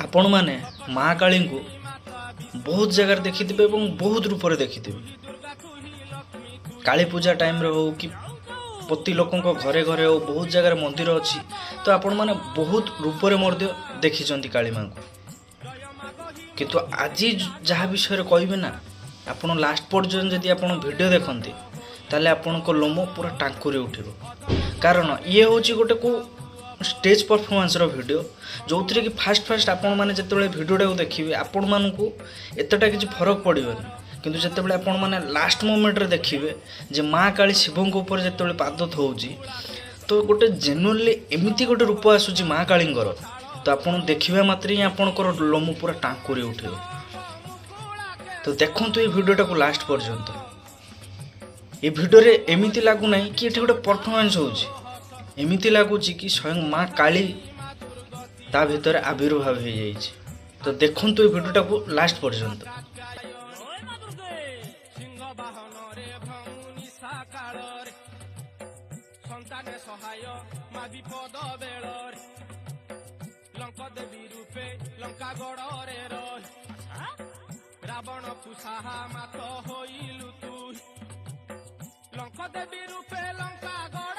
आपण मैंने माँ काली को बहुत जगह देखी और बहुत रूप से देखी काली पूजा टाइम रे हो कि प्रति लोकों घरे घरे हो बहुत जगह मंदिर अच्छी तो आपण मैंने बहुत रूप देखी काली माँ को किंतु आज जहाँ विषय कहे ना आपण लास्ट पर्यटन जदि आप वीडियो देखते ताले आपण को लोम पूरा टांकुरी उठिब कारण ये हूँ गोटे को स्टेज परफॉर्मेंस रो वीडियो जो थी कि फास्ट फास्ट आपण मैंने जिते भिडटा को देखिए आपण मानक एतटा किसी फरक पड़ोनी किंतु जिते आपण मैंने लास्ट मोमेंट रे देखिए जे माँ काली शिव के ऊपर जिते पाद थोची तो गोटे जेन्युइनली एमती गोटे रूप आसूची माँ कालींगर तो आपण देखा मात्र ही आपणकर लोम पूरा टांकुरी उठे तो देखो ये वीडियोटा को लास्ट पर्यंत ये वीडियो रे एमती लगुना कि ये गोटे परफॉर्मेंस होची एमती लगुच कि स्वयं माँ काली ता भीतर आविर्भाव हो जाइए तो देखो ये वीडियोटा को लास्ट पर्यंत रावण कुशाहा मात होइलु तू लंका देवी रूपे लंका